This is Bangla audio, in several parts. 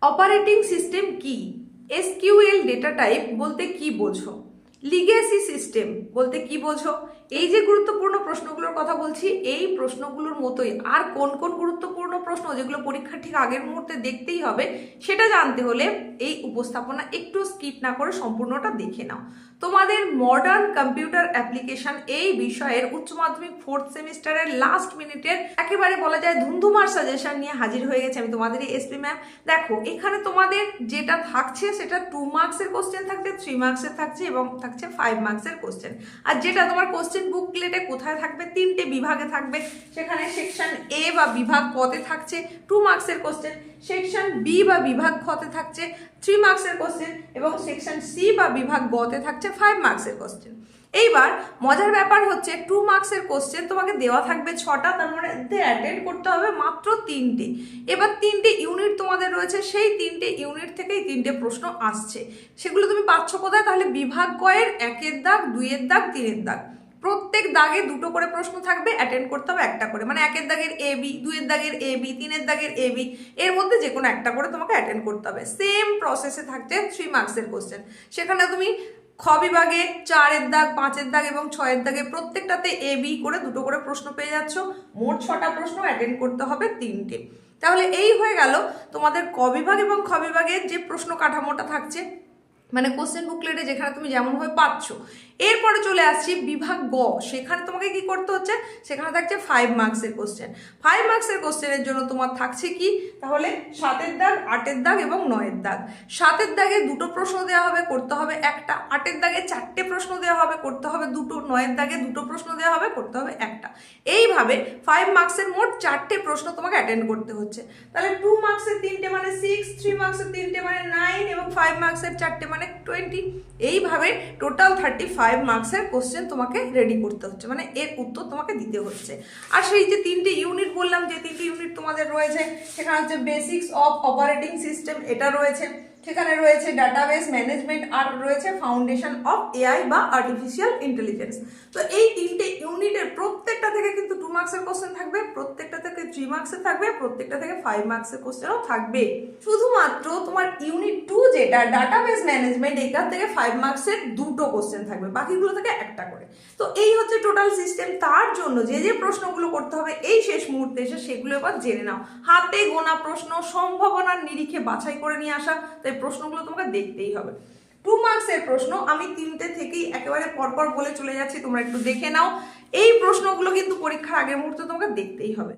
অপারেটিং সিস্টেম কি? এসকিউএল ডেটা টাইপ বলতে কি বোঝো? লিগেসি সিস্টেম বলতে কি বোঝো? এই যে গুরুত্বপূর্ণ প্রশ্নগুলোর কথা বলছি, এই প্রশ্নগুলোর মতোই আর কোন কোন গুরুত্বপূর্ণ প্রশ্ন যেগুলো পরীক্ষার ঠিক আগের মুহূর্তে দেখতেই হবে, সেটা জানতে হলে এই উপস্থাপনা একটু স্কিপ না করে সম্পূর্ণটা দেখে নাও। তোমাদের মডার্ন কম্পিউটার অ্যাপ্লিকেশন এই বিষয়ের উচ্চ মাধ্যমিক 4th সেমিস্টারের লাস্ট মিনিটের একেবারে বলা যায় ধুন্ধুমার সাজেশন নিয়ে হাজির হয়ে গেছে আমি, তোমাদেরই এসপি ম্যাম। দেখো, এখানে তোমাদের যেটা থাকছে সেটা 2 মার্কসের কোশ্চেন থাকছে, 3 মার্কসের থাকছে এবং থাকছে 5 মার্কসের কোশ্চেন। আর যেটা তোমার কোশ্চেন বুকলেটে কোথায় থাকবে, 3টে বিভাগে থাকবে। সেখানে সেকশন এ বা বিভাগ কতে থাকছে 2 মার্কসের কোশ্চেন, সেকশন বি বা বিভাগ খতে থাকছে 3 মার্কসের কোশ্চেন এবং সেকশন সি বা বিভাগ গতে থাকছে 5 মার্কসের কোশ্চেন। এইবার মজার ব্যাপার হচ্ছে 2 মার্কসের কোশ্চেন তোমাকে দেওয়া থাকবে 6টা, তার মধ্যে অ্যাটেন্ড করতে হবে মাত্র 3টে। এবার 3টে ইউনিট তোমাদের রয়েছে, সেই 3টে ইউনিট থেকেই 3টে প্রশ্ন আসছে। সেগুলো তুমি পাচ্ছ কোথায়? তাহলে বিভাগ কয়ের 1-এর দাগ, 2-এর দাগ, 3-এর দাগ, প্রত্যেক দাগে 2টো করে প্রশ্ন থাকবে, অ্যাটেন্ড করতে হবে একটা করে। মানে 1-এর দাগের এ বি, 2-এর দাগের এ বি, 3-এর দাগের এ বি, এর মধ্যে যে কোনো একটা করে তোমাকে অ্যাটেন্ড করতে হবে। সেম প্রসেসে থাকছে 3 মার্কসের কোশ্চেন। সেখানে তুমি খ বিভাগে 4-এর দাগ, 5-এর দাগ এবং 6-এর দাগে প্রত্যেকটাতে এ বি করে 2টো করে প্রশ্ন পেয়ে যাচ্ছ। মোট 6টা প্রশ্ন, অ্যাটেন্ড করতে হবে 3টে। তাহলে এই হয়ে গেল তোমাদের ক বিভাগ এবং খ বিভাগের যে প্রশ্ন কাঠামোটা থাকছে, মানে কোশ্চেন বুকলেটে যেখানে তুমি যেমনভাবে পাচ্ছ। এরপরে চলে আসছি বিভাগ গ, সেখানে তোমাকে কি করতে হচ্ছে? সেখানে থাকছে 5 মার্কসের কোশ্চেন। 5 মার্কসের কোশ্চেনের জন্য তোমার থাকছে কি? তাহলে 7-এর দাগ, 8-এর দাগ এবং 9-এর দাগ। 7-এর দাগে 2টো প্রশ্ন দেওয়া হবে, করতে হবে একটা। 8-এর দাগে 4টে প্রশ্ন দেওয়া হবে, করতে হবে 2টো। 9-এর দাগে 2টো প্রশ্ন দেওয়া হবে, করতে হবে একটা। এইভাবে 5 মার্কসের মোট 4টে প্রশ্ন তোমাকে অ্যাটেন্ড করতে হচ্ছে। তাহলে 2 মার্কসের 3টে মানে 6, 3 মার্কসের 3টে মানে 9 এবং 5 মার্কসের 4টে মানে 20। এইভাবে টোটাল 35 মার্কসের কোশ্চেন তোমাকে রেডি করতে হচ্ছে, মানে এর উত্তর তোমাকে দিতে হচ্ছে। আর সেই যে 3টে ইউনিট বললাম, যে 3টে ইউনিট তোমাদের রয়েছে, সেখানে হচ্ছে বেসিক্স অফ অপারেটিং সিস্টেম, এটা রয়েছে। সেখানে রয়েছে ডাটাবেস ম্যানেজমেন্ট, আর রয়েছে ফাউন্ডেশন অফ এআই বা আর্টিফিশিয়াল ইন্টেলিজেন্স। তো এই 3টে ইউনিটের প্রত্যেকটা থেকে কিন্তু 2 মার্কসের কোশ্চেন থাকবে, প্রত্যেকটা থেকে 3 মার্কসের থাকবে, প্রত্যেকটা থেকে 5 মার্কসের কোশ্চেনও থাকবে। শুধুমাত্র তোমার ইউনিট 2 যেটা ডাটাবেস ম্যানেজমেন্ট, এখান থেকে 5 মার্কসের 2টো কোশ্চেন থাকবে, বাকিগুলো থেকে একটা করে। তো এই হচ্ছে টোটাল সিস্টেম। তার জন্য যে যে প্রশ্নগুলো করতে হবে এই শেষ মুহূর্তে এসে, সেগুলো এবার জেনে নাও। হাতে গোনা প্রশ্ন, সম্ভাবনার নিরিখে বাছাই করে নিয়ে আসা, তাই প্রশ্নগুলো তোমাকে দেখতেই হবে। 2 মার্কসের প্রশ্ন আমি 3টে থেকেই একেবারে পরপর বলে চলে যাচ্ছি, তোমরা একটু দেখে নাও। এই প্রশ্নগুলো কিন্তু পরীক্ষার আগের মুহূর্তে তোমাকে দেখতেই হবে।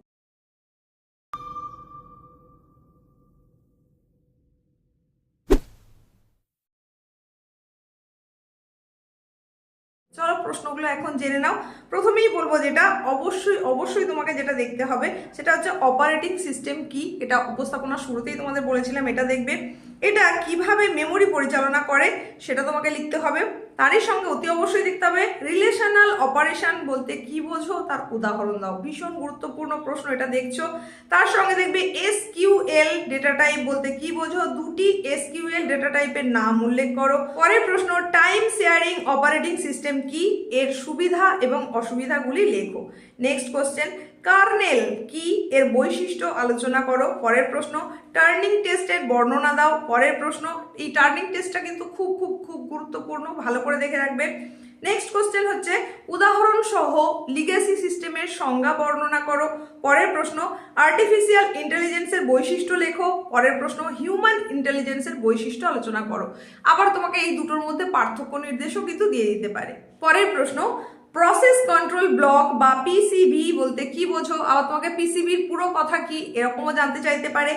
চলো প্রশ্নগুলো এখন জেনে নাও। প্রথমেই বলবো যেটা অবশ্যই অবশ্যই তোমাকে যেটা দেখতে হবে সেটা হচ্ছে অপারেটিং সিস্টেম কি। এটা উপস্থাপনা শুরুতেই তোমাদের বলেছিলাম, এটা দেখবে। এটা কিভাবে মেমোরি পরিচালনা করে সেটা তোমাকে লিখতে হবে। তারই সঙ্গে অতি অবশ্যই দেখতে হবে রিলেশনাল অপারেশন বলতে কি বোঝো, তার উদাহরণ দাও। ভীষণ গুরুত্বপূর্ণ প্রশ্ন, এটা দেখছো। তার সঙ্গে দেখবে এসকিউএল ডেটা টাইপ বলতে কি বোঝো, 2টি এসকিউএল ডেটা টাইপের নাম উল্লেখ করো। পরের প্রশ্ন টাইম শেয়ারিং অপারেটিং সিস্টেম কি, এর সুবিধা এবং অসুবিধাগুলি লেখো। নেক্সট কোশ্চেন কার্নেল কি, এর বৈশিষ্ট্য আলোচনা করো। পরের প্রশ্ন টার্নিং টেস্টের বর্ণনা দাও। পরের প্রশ্ন, এই টার্নিং টেস্টটা কিন্তু খুব খুব খুব গুরুত্বপূর্ণ, ভালো করে দেখে রাখবে। নেক্সট কোশ্চেন হচ্ছে উদাহরণ সহ লিগেসি সিস্টেমের সংজ্ঞা বর্ণনা করো। পরের প্রশ্ন আর্টিফিশিয়াল ইন্টেলিজেন্সের বৈশিষ্ট্য লেখো। পরের প্রশ্ন হিউম্যান ইন্টেলিজেন্সের বৈশিষ্ট্য আলোচনা করো। আবার তোমাকে এই দুটোর মধ্যে পার্থক্য নির্দেশও কিন্তু দিয়ে দিতে পারে। পরের প্রশ্ন প্রসেস কন্ট্রোল ব্লক বা পিসিবি বলতে কি বোঝো, আবার তোমাকে পিসিবির পুরো কথা কি এরকমও জানতে চাইতে পারে।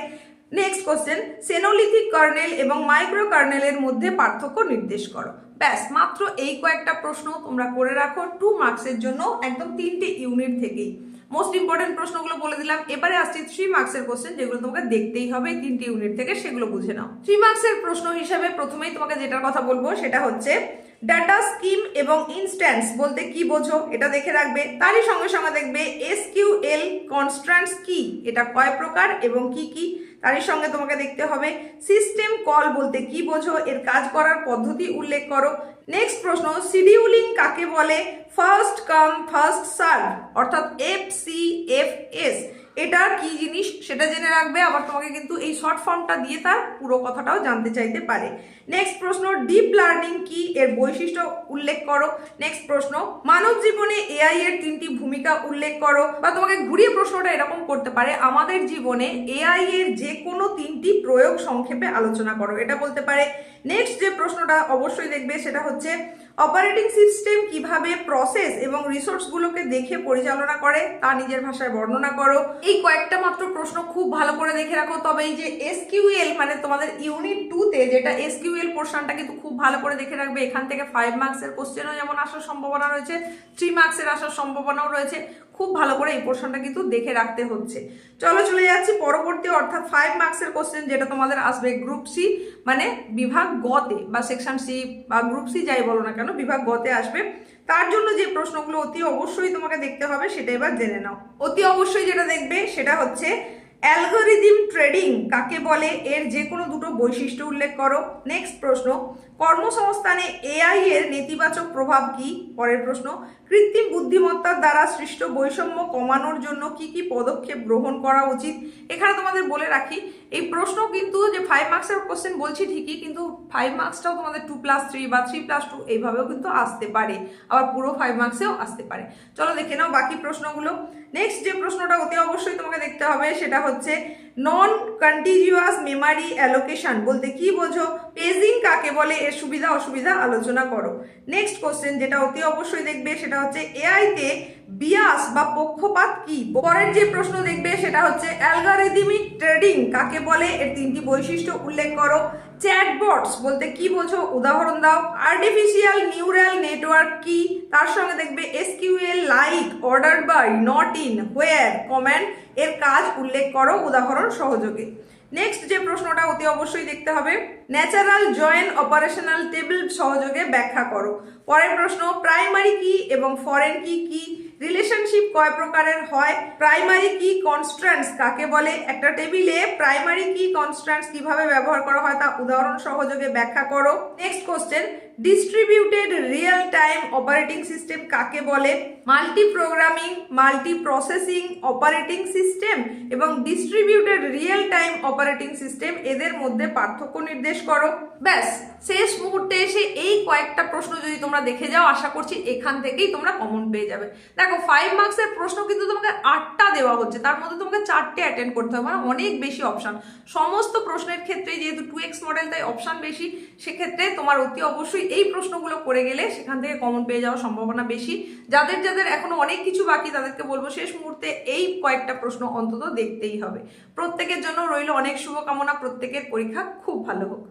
নেক্সট কোশ্চেন সেনোলিথিক কার্নেল এবং মাইক্রো কার্নেলের মধ্যে পার্থক্য নির্দেশ করো। ব্যাস, মাত্র এই কয়েকটা প্রশ্ন তোমরা করে রাখো 2 মার্কসের জন্য, একদম 3টে ইউনিট থেকেই। মোস্ট ইম্পর্টেন্ট প্রশ্নগুলো বলে দিলাম। এবারে আসছি 3 মার্কসের কোশ্চেন, যেগুলো তোমাকে দেখতেই হবে 3টে ইউনিট থেকে, সেগুলো বুঝে নাও। 3 মার্কসের প্রশ্ন হিসাবে প্রথমেই তোমাকে যেটার কথা বলবো সেটা হচ্ছে ডাটা স্কিম এবং ইনস্ট্যান্স বলতে কি বোঝো, এটা দেখে রাখবে। তারই সঙ্গে সঙ্গে দেখবে এসকিউএল কনস্ট্যান্টস কি, এটা কয় প্রকার এবং কি কি। তারই সঙ্গে তোমাকে দেখতে হবে সিস্টেম কল বলতে কি বোঝো, এর কাজ করার পদ্ধতি উল্লেখ করো। নেক্সট প্রশ্ন শিডিউলিং কাকে বলে, ফার্স্ট কাম ফার্স্ট সার্ভ অর্থাৎ FCFS, এটা কি জিনিস সেটা জেনে রাখবে, আবার তোমাকে কিন্তু এই শর্ট ফর্মটা দিয়ে তার পুরো কথাটাও জানতে চাইতে পারে। নেক্সট প্রশ্ন, ডিপ লার্নিং কি, এর বৈশিষ্ট্য উল্লেখ করো। নেক্সট প্রশ্ন, মানব জীবনে এআই এর 3টি ভূমিকা উল্লেখ করো। বা তোমাকে ঘুরিয়ে প্রশ্নটা এরকম করতে পারে, আমাদের জীবনে এআই এর যে কোনো 3টি প্রয়োগ সংক্ষেপে আলোচনা করো, এটা বলতে পারে। নেক্সট যে প্রশ্নটা অবশ্যই দেখবে সেটা হচ্ছে অপারেটিং সিস্টেম কিভাবে প্রসেস এবং রিসোর্সগুলোকে দেখে পরিচালনা করে তা নিজের ভাষায় বর্ণনা করো। এই কয়েকটা মাত্র প্রশ্ন খুব ভালো করে দেখে রাখো। তবে এই যে এসকিউএল মানে তোমাদের ইউনিট 2-তে যেটা এসকিউএল পোর্শনটা কিন্তু খুব ভালো করে দেখে রাখবে। এখান থেকে 5 মার্কসের কোশ্চেনও যেমন আসার সম্ভাবনা রয়েছে, 3 মার্কসের আসার সম্ভাবনাও রয়েছে। খুব ভালো করে এই পোর্শনটা কিন্তু দেখে রাখতে হচ্ছে। চলো চলে যাচ্ছি পরবর্তী, অর্থাৎ 5 মার্কসের কোশ্চেন যেটা তোমাদের আসবে গ্রুপ সি মানে বিভাগ গতে বা সেকশন সি বা গ্রুপ সি যাই বলো না কেন, বিভাগ গতে আসবে। তার জন্য যে প্রশ্নগুলো অতি অবশ্যই তোমাকে দেখতে হবে সেটা এবার জেনে নাও। অতি অবশ্যই যেটা দেখবে সেটা হচ্ছে অ্যালগরিদম ট্রেডিং কাকে বলে, এর যে কোনো দুটো বৈশিষ্ট্য উল্লেখ করো। নেক্সট প্রশ্ন, কর্মসংস্থানে এআই এর নেতিবাচক প্রভাব কি। পরের প্রশ্ন, কৃত্রিম বুদ্ধিমত্তার দ্বারা সৃষ্ট বৈষম্য কমানোর জন্য কি কি পদক্ষেপ গ্রহণ করা উচিত। এখানে তোমাদের বলে রাখি এই প্রশ্ন কিন্তু যে 5 মার্কসের কোশ্চেন বলছি ঠিকই, কিন্তু 5 মার্কসটাও তোমাদের 2+3 বা 3+2 এইভাবেও কিন্তু আসতে পারে, আবার পুরো 5 মার্কসেও আসতে পারে। চলো দেখে নাও বাকি প্রশ্নগুলো। নেক্সট যে প্রশ্নটা অতি অবশ্যই তোমাকে দেখতে হবে সেটা হচ্ছে নন কন্টিজিউয়াস মেমোরি অ্যালোকেশন বলতে কি বোঝো। পেজিং কাকে বলে, এর সুবিধা অসুবিধা আলোচনা করো। নেক্সট কোশ্চেন যেটা অতি অবশ্যই দেখবে সেটা হচ্ছে এআই তে বিয়াস বা পক্ষপাত কি। পরের যে প্রশ্ন দেখবে সেটা হচ্ছে অ্যালগরিদমিক ট্রেডিং কাকে বলে, এর 3টি বৈশিষ্ট্য উল্লেখ করো। চ্যাটবটস বলতে কি বোঝো, উদাহরণ দাও। আর্টিফিশিয়াল নিউরাল নেটওয়ার্ক কি, তার সঙ্গে দেখবে SQL like, order by, not in, where, command এর কাজ উল্লেখ করো উদাহরণ সহযোগে। নেক্সট যে প্রশ্নটা অতি অবশ্যই দেখতে হবে, ন্যাচারাল জয়েন অপারেশনাল টেবিল সহযোগে ব্যাখ্যা করো। পরের প্রশ্ন, প্রাইমারি কি এবং ফরেন কি কি, রিলেশনশিপ কয় প্রকারের হয়, প্রাইমারি কি কনস্ট্যান্টস কাকে বলে, একটা টেবিলে প্রাইমারি কি কনস্ট্যান্টস কিভাবে ব্যবহার করা হয় তা উদাহরণ সহযোগে ব্যাখ্যা করো। Next question, distributed real time operating system কাকে বলে, multi programming, multi processing operating system এবং distributed real time operating system এদের মধ্যে পার্থক্য নির্দেশ করো। ব্যাস, শেষ মুহূর্তে এসে এই কয়েকটা প্রশ্ন যদি তোমরা দেখে যাও আশা করছি এখান থেকেই তোমরা কমন পেয়ে যাবে। দেখো 5 মার্কসের প্রশ্ন কিন্তু তোমাকে 8টা দেওয়া হচ্ছে, তার মধ্যে তোমাকে 4টে অ্যাটেন্ড করতে হবে, মানে অনেক বেশি অপশন। সমস্ত প্রশ্নের ক্ষেত্রে যেহেতু 2x মডেল তাই অপশন বেশি, সেক্ষেত্রে তোমার অতি অবশ্যই এই প্রশ্নগুলো করে গেলে সেখান থেকে কমন পেয়ে যাওয়ার সম্ভাবনা বেশি। যাদের যাদের এখনো অনেক কিছু বাকি তাদেরকে বলবো শেষ মুহূর্তে এই কয়েকটা প্রশ্ন অন্তত দেখতেই হবে। প্রত্যেকের জন্য রইল অনেক শুভকামনা, প্রত্যেকের পরীক্ষা খুব ভালো হোক।